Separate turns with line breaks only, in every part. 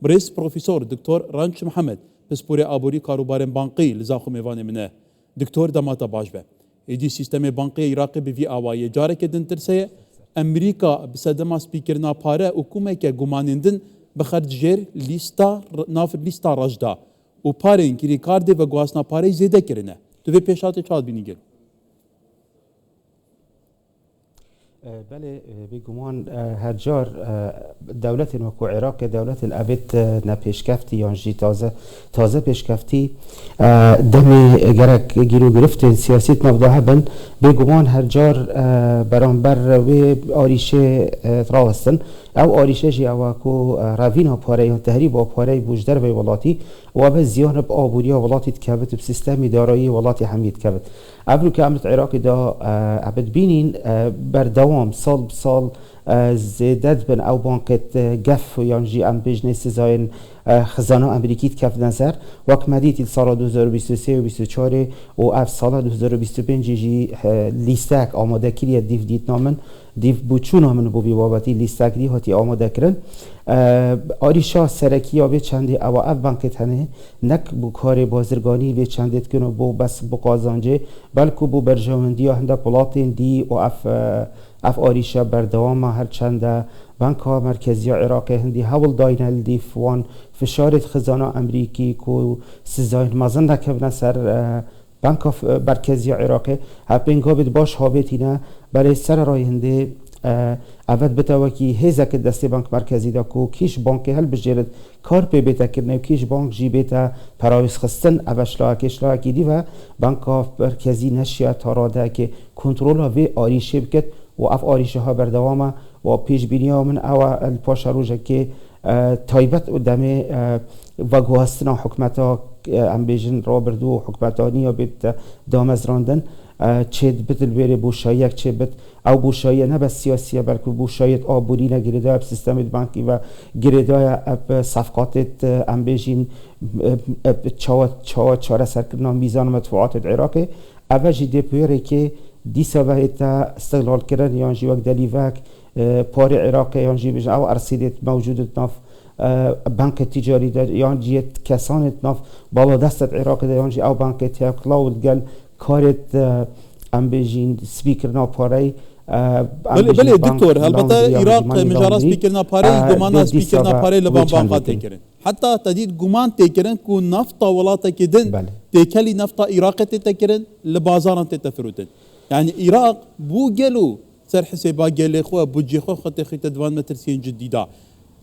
برئيس بروفيسور دكتور رانش محمد بسپور آبوری کاروبار بانقی لزاخو میوان منه دکتور دماتا باجبه ایدی سیستم بانقی عراقی به وی آوایی جاره که دنترسه امریکا بسدما سپیکرنا پاره حکومت که گمانندن بخرج جر لیستا ناف لیستا رجدا و پارین کی ریکارد و گواسنا پاره زیاده کرنه تو به پیشات چاد بینیگل
بله بگمان هر جار دولت وکو عراق دولت الابد نپیشکفتی یانجی تازه پیشکفتی دم گرک گیرو گرفت سیاست مفضوحه بن بگمان هر جار برانبر و آریشه راوستن او آریشه جی او کو راوینا پاره یا تهریب پاره بوجدر و ولاتی و به زیان ب آبوری ولاتی تکبت به سیستم دارایی ولاتی حمید کبت ابرو که امنیت عراقی دا عبد بینین بردوام سال بسال زیدت بن او بانکت گف یانجی ام بجنس زاین خزانه امریکیت کف نظر وقت مدیت سال 2023 و 24 و اف سال 2025 جی لیستک آماده کریه دیف دیت نامن دیف بوچون همون بوی بابتی لیستک دی هاتی آماده کرن آریشا سرکی یا به چندی او اف بانکت هنه نک بو کار بازرگانی به چندت کنه بو بس بو قازانجه بلکو بو برجامندی هنده پلاتین دی و اف آریشا بردوام هر چنده بانک ها مرکزی عراق هندی هول داینل دی فوان فشارت خزانه امریکی کو سزاین مازن نکبنه سر بانک مرکزی عراق هپینگ ها بید باش هابتینه برای سر رای هنده اول بتوکی هزک دست بانک مرکزی دا کو کیش بانک هل بجرد کار پی بیتا کرنه و کیش بانک جی بیتا پراویس خستن اوشلا کشلا کی دی و بانک مرکزی نشیا تاراده که کنترل ها و آریشه بکت و اف آریشه ها بردوامه و پیش بینی ها من او الپاش روژه که تایبت قدام و گوهستنا حکمت ها ام بیجن را بردو حکمت ها نیا بیت دامز راندن چید بتل بره بوشایی چه بت او بوشایی نه بس سیاسیه بلکه بوشایی آبوری نگیرده اب سیستم بانکی و گیرده اب صفقات ام بیجین چهار سرکرنا میزان مدفوعات عراقی اول جدی پیره که دیسا بهت استقلال کردن یانجی وقت دلیوک پار عراقی یانجی بجن او ارسیدت موجودت ناف بانک تجاری دا یانجی کسانت ناف بالا دستت عراقی دا یانجی او بانک تیا کلاود گل کارت ام بجین سپیکر نا پاره
بله دکتور البته عراق مجرد سپیکر نا پاره گمان سپیکر نا پاره لبان بانقات تکرن حتی تدید گمان تکرن کو نفتا ولاتا کدن تکلی نفتا عراق تکرن لبازاران تفروتن يعني العراق بو قالوا سر حسابا قال اخوه بوجي خو خط خيت دوان مترسين جديده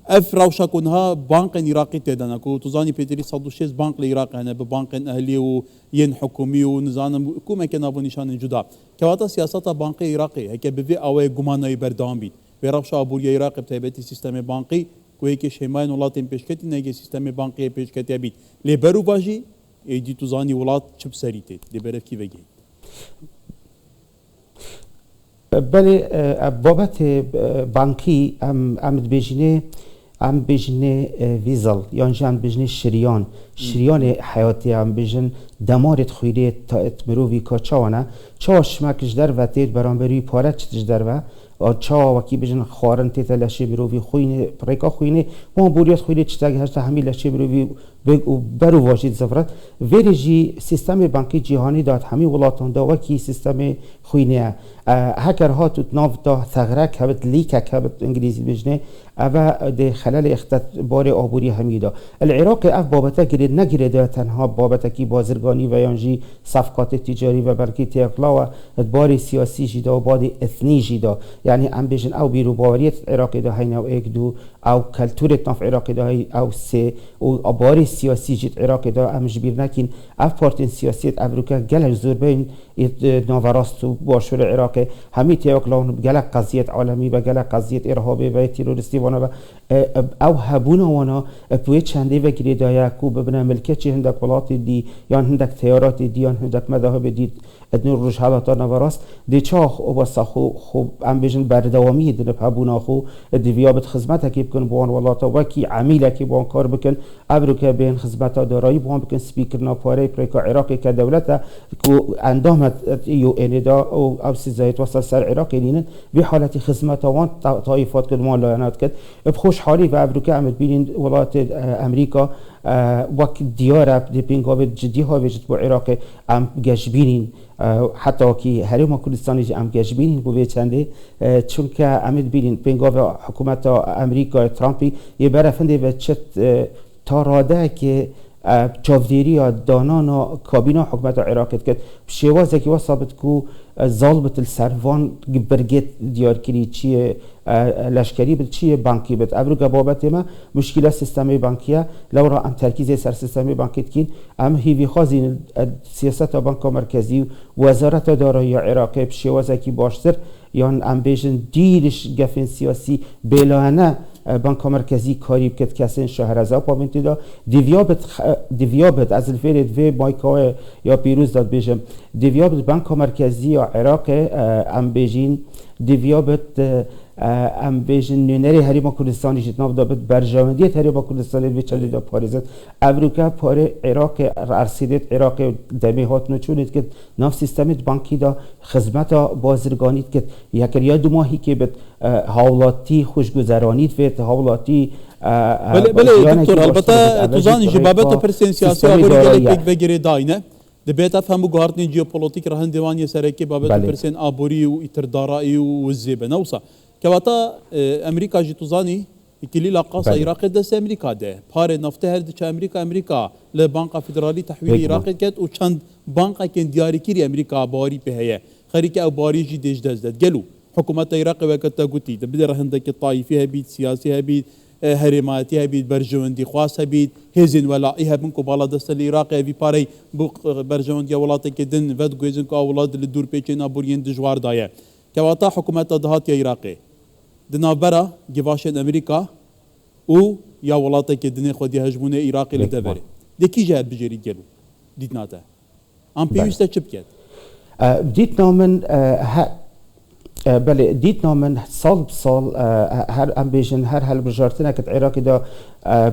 اف روشا كونها بانك عراقي تدنا كو تزاني بيتري صدو شيز بانك العراق انا ببانك اهلي وين حكومي ونظام حكومه كان ابو نشان جدا كواتا سياسه بانك عراقي هيك بفي او غمانه بردام بي بروشا ابو العراق بتايبتي سيستم بانكي كويك شيمان ولاتين بيشكتي نيجي سيستم بانكي بيشكتي بيت لي برو باجي ايدي تزاني ولات چب سريتي لي برف كي وجي
بله بابت بانکی ام بجنه ویزل یعنی ام بجنه شریان حیاتی ام بجن دمارت خویره تا اتمروی که چاوانه چاش مکش در و تید برانبری پارت چتش در و چا وکی بجن خوارن تیت لشه بروی خوینه پریکا خوینه ما بوریت خوینه چتاگه هشتا همی لشه بروی برو واجد زفرت ویرجی سیستم بانکی جهانی داد همی ولاتان دا وکی سیستم خوینه هکر ها تو ناف دا ثغرک هبت لیکک هبت انگلیزی بجنه اوه ده خلال اختبار آبوری همی دا العراق اف بابتا گرید نگرید تنها بابتا کی بازرگانی و یانجی صفقات تجاری و بلکی تیقلا و ادبار سیاسی جدا و باد اثنی جدا یعنی ام بجن او بیرو باوریت عراقی دا هین او ایک دو او کلتورت ناف عراقی دا هی او سه او بار سیاسی جد عراقی دا ام جبیر نکین اف پارتین سیاسیت افریقا گلش زور بین ناوراست و باشور عراق همی تیاکلان گلک قضیت عالمی و گلک قضیت ارهابی و تروریستی وانا او هبونا وانا پوی چنده و گریدایا کو ببنه ملکت چه هندک ولات دی یا هندک تیارات دی یا هندک مذاهب دی ادن روش مشاهدات نوراست دیچاخ و بسخو خوب ام بیشن بردوامی دنب هبونا خو دیویابت خدمت کی بکن بوان ولاتا وکی عمیل کی بوان کار بکن ابرو که بین خدمت دارایی بوان بکن سپیکر ناپاره پریکا عراق که دولت کو اندامت یو اندا او سیزایت وصل سر عراق لینن به حالت خدمت وان طایفات کد مال لعنات کد بخوش حالی و ابرو که عمل بین ولات امریکا وقت دیاره دی پینگاوی جدی ها وجود با عراق ام گشبینین حتی که هریم کردستانی ام گشبینین بوده چنده چون که امید بینین پینگاوی حکومت امریکا ترامپی یه برفنده و چت تاراده که چاودیری دانان و کابینا حکومت عراق کرد شوازه که وصابت کو ظالبت السروان برگت دیار کری چیه لشکری بد چیه بانکی بد ابرو بابت ما مشکل سیستم بانکیه لورا ام ترکیز سر سیستم بانکی کین ام هیوی خازین سیاست بانک مرکزی وزارت دارایی عراق شوازه کی باشتر یان ام بیشن دیرش گفن سیاسی بلانه بانک مرکزی کاری بکت کسین شهرزا پامنتی دا دیویابت از الفرد و مایکای یا پیروز داد بیشم دیویابت بانک مرکزی یا عراق ام بیشین دیویابت ام بیشن نونری هریما کردستانی جتناف دابت برجامندیت هریما کردستانی ویچالی دا پاریزت اوروکا پاره عراق ارسیدت عراق دمی هات نچونید که ناف سیستمیت بانکی دا خدمت بازرگانیت که یکر یا دو ماهی که بد هاولاتی خوشگذرانیت وید هاولاتی
بله دکتر البته توزانی جبابت پرسین سیاسی آبوری گلک بگیری داینه دبیت افهم گوهرتنی جیوپولیتیک رهن دیوانی سرکی بابت پرسین آبوری و ایتردارایی و زیبه نوسا كواتا امريكا جي توزاني كلي لاقاص عراق دس امريكا ده بار نفته هر امريكا لبنك فدرالي تحويل عراق كت و چند بنك كن دياري كيري امريكا باري بهيه خريك او باري جي ديج دزدت قالوا حكومه عراق وقت قوتي بدر هندك الطائفيه بيت سياسيه بيت هرماتي بيت برجوندي خاص بيت هزن ولا ايه بنكو بالا دست العراق في باري برجوندي ولات كدن ود جوزن كو اولاد لدور بيچنا بورين دجوار دايه كواتا حكومه دهات عراقي دنابرا جواشن امريكا و يا ولاتك كدني خدي هجمونه عراقي لدبري دكي جهه بجري جلو ديتناتا ام بيوستا چبكت
ديتنا من بله دیدنا من سال بسال هر امبیشن هر حل بجارتنا کت عراقی دا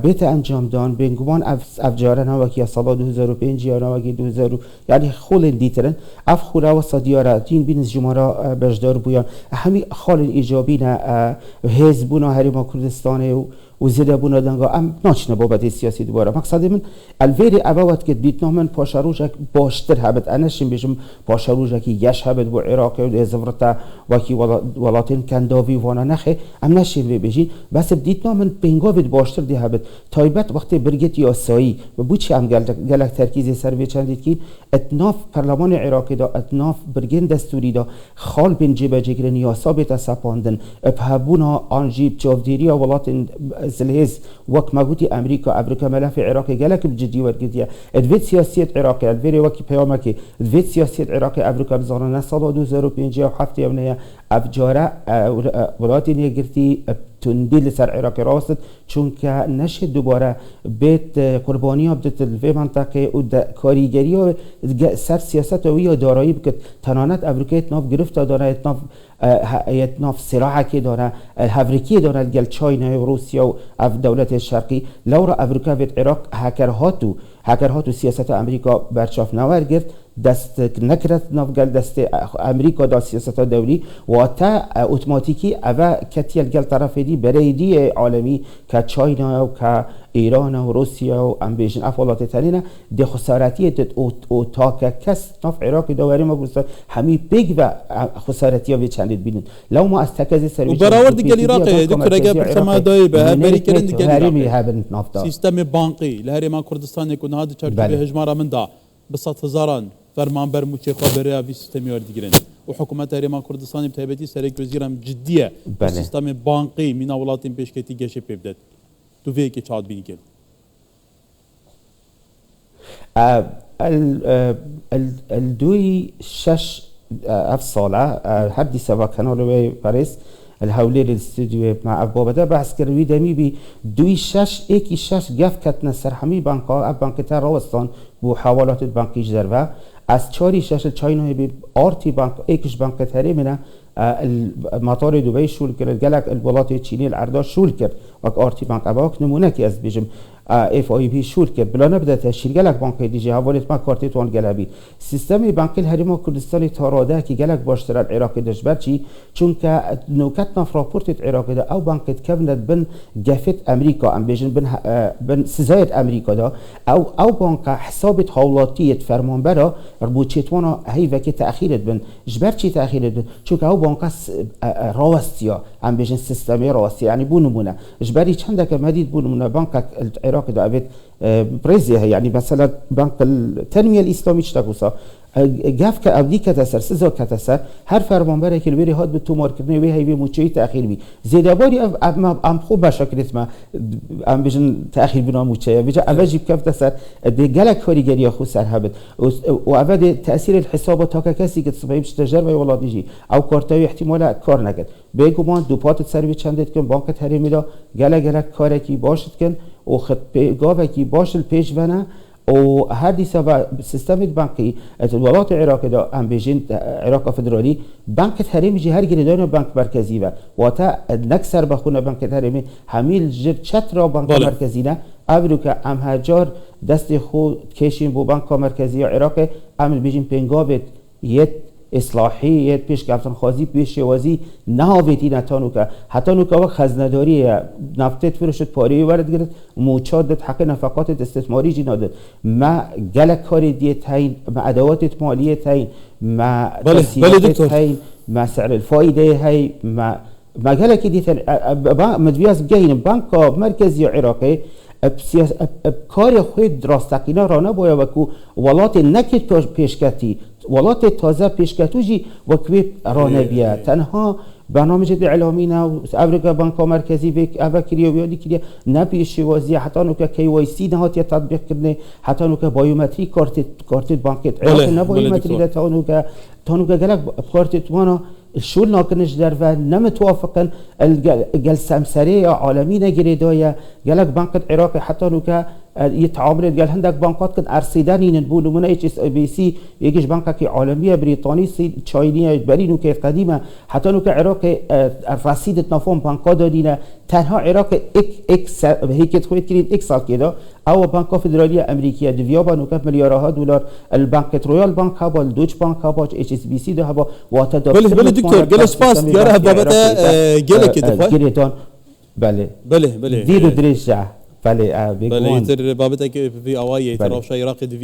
بیت انجام دان بینگوان افجارن ها وکی سال 2005 یا وکی 2000 یعنی خول دیترن اف خورا و صدیارا دین بین جمهورا بجدار بویان همی خال ایجابی نه حزبونا هریما کردستان و زیاده بونا دنگا ام ناچنه بابت سیاسی دوباره مقصد من الویری ابوات که دیدنا من پاشاروجک باشتر هبت انشیم بیشم پاشاروجکی یش هبت بو عراق و ازورتا وکی ولاتین کنداوی وانا نخه ام نشیم بیشین بس دیدنا من پنگاوید باشتر دی هبت تایبت وقتی برگت یاسایی و بوچی ام گلک ترکیز سر وی چندید کی اتناف پارلمان عراقی دا اتناف برگن دستوری دا خال بین جیب جگرن یاسا بیت سپاندن ابهبونا آنجیب چاودیری ولاتین زلهز وقت موجودی امریکا ملف عراق جلک بجدی ورگدیه ادویت سیاست عراق الویری وقتی پیام کی ادویت سیاست عراق امریکا بزارن سال 2057 یمنه افجاره ولایتی نگرتی تندیل سر عراق راست چون که نشه دوباره بیت قربانی ها بدت الوی منطقه و کاریگری ها سر سیاست و یا دارایی بکت تنانت امریکا اتناف گرفت داره اتناف سراحه که داره هفرکی داره گل چاینا و روسیا و دولت شرقی لورا امریکا بیت عراق هکرهاتو سیاست امریکا برچاف نور گرفت دست نکرد نافگل دست امریکا دا سیاست دولی و تا اتوماتیکی اوه کتیل گل طرف دی برای دی عالمی که چاینا و که ایران و روسیا و امبیشن افولات تنینه دی خسارتی دت او تا که کس ناف عراق داوری ما گفتن همی بیگ و خسارتی ها وی چندید بینن لو ما از تکازی سرویش
و برآورد گل عراق دکتر اگر برسما دای به بری کردن گل عراق سیستم بانقی لهرمان کردستان یکون هاد چرت به هجمار من دا بسات هزاران فرمان بر موچه خبره اوی سیستمی وردگیرن و حکومت هریمان کردستانی بتایبتی سرک وزیرم جدیه سیستم بانقی مینا ولاتین پیشکتی گشه پیبدد تو وی که چاد بینی کل
الدوی شش اف ساله هردی سوا کنالوی پاریس الهولي للاستوديو مع ابو بدا بحث كروي دمي بي دوي شش ايكي شش جف كتنا سرحمي بانكا بانك تاع روستان بو حوالات البنكي جرفا از 4-6 چاینای به آرتی بانک ایکش بانک تری منه مطار دبی شول کرد گلک الولات چینی الارداش شول کرد وقت آرتی بانک اباک نمونه کی از بیجم اف آی بی شول کرد بلا نبدا تشکیل گلک بانک دیجی حوالت ما کارت توان گلبی سیستم بانک الهرم کردستان تاراده کی گلک باشتر العراق دشبر چی چون که نوکت نف راپورت العراق ده او بانک کبنت بن گفت امریکا ام بیجن بن سزایت امریکا ده او بانک حسابت حولاتیت فرمانبرا ربوچتوانا هی وکی تاخیرت بن جبر چی تاخیرت بن چون که او بانک راوستیا ام بیجن سیستمی راستی یعنی بونمونه جبری چند که مدید بونمونه بانک العراق ده ابد برزيه يعني مثلا بنك التنميه الاسلاميه اشتغوسا جاف كابدي كتسر سزا كتسر هر فرمانبر که الوری هات به تو مارکتنی و هی به موچه تاخیر بی زیداباری ام خوب بشکلت ما ام بجن تاخیر بنا موچه بجا اوجب کف تسر دی گلک کاریگری خو سر هبت و اود تاثیر الحسابات تا کسی که صبحش تجربه ولادی جی او کارتای احتمال کار نکرد بگو ما دو پات سر چندت کن بانک تحریمی دا گلک کاری کی باشد کن و خط پیگاه کی باش الپیش بنا و هر دی سبب سیستم بانکی الولايات العراق دا ام بیجین عراق فدرالی بانک تحریمی جی هر گریدان بانک مرکزی و تا نکسر بخونه بانک تحریمی همیل جر چترا بانک مرکزی نه ابرو که ام هجار دست خود کشیم بو بانک مرکزی عراق ام بیجین پنگابت یت اصلاحیت پیش گفتن خازی پیش شوازی نهاویتی نتانو که حتی نو که وقت خزنداری نفتت فرشت پاره وارد گرفت موچاد داد حق نفقات استثماری جی نادد ما گلک کاری دیت هین ما ادوات مالیت هین ما تسهیلات هین ما سعر الفایده هی ما گلک دیت مدویاز بگهین بانک مرکزی عراقی کار خود راستقینا رانه باید وکو ولات نکت پیشکتی ولات تازه پیشکتوجی وکوی رانه بیاد تنها برنامج اعلامینه و امریکا بانک مرکزی بک اوکریو بیادی که نپیش وازی حتی نو که KYC نهاتی تطبیق کنه حتی نو که بایومتری کارت بانکت علاقه نه بایومتری تانو که گلک کارت وانا شول ناکنش در و نمتوافقن الجل سمسري عالمي نجري دويا جالك بنك العراق حتى نو که يتعامل قال هندك بنكات كن ارسيداني نبولو من HSBC يجيش بنكك عالميه بريطاني تشاينيه برينو كي قديمه حتى نو که عراق رصيد نفهم بنكات دادينا تنها عراق اكس هيك تخويت كريم اكس كده او بنك فدراليه امريكيه دفيابا نو كف مليارها دولار البنك رويال بنك هابا الدوتش بنك هابا HSBC ده هابا واتدار
بله دكتور جلس باس يرى بابته جلك
كده
بله
ديرو دريجه
بله يتر بابتك في اوايه ترى شيء راقد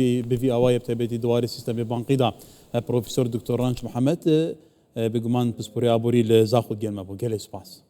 في اوايه بتبيتي دوار سيستم بانقي دا بروفيسور دكتور رانش محمد بگمان پسپوری آبوری لزاخود گلمه بو گل اسپاس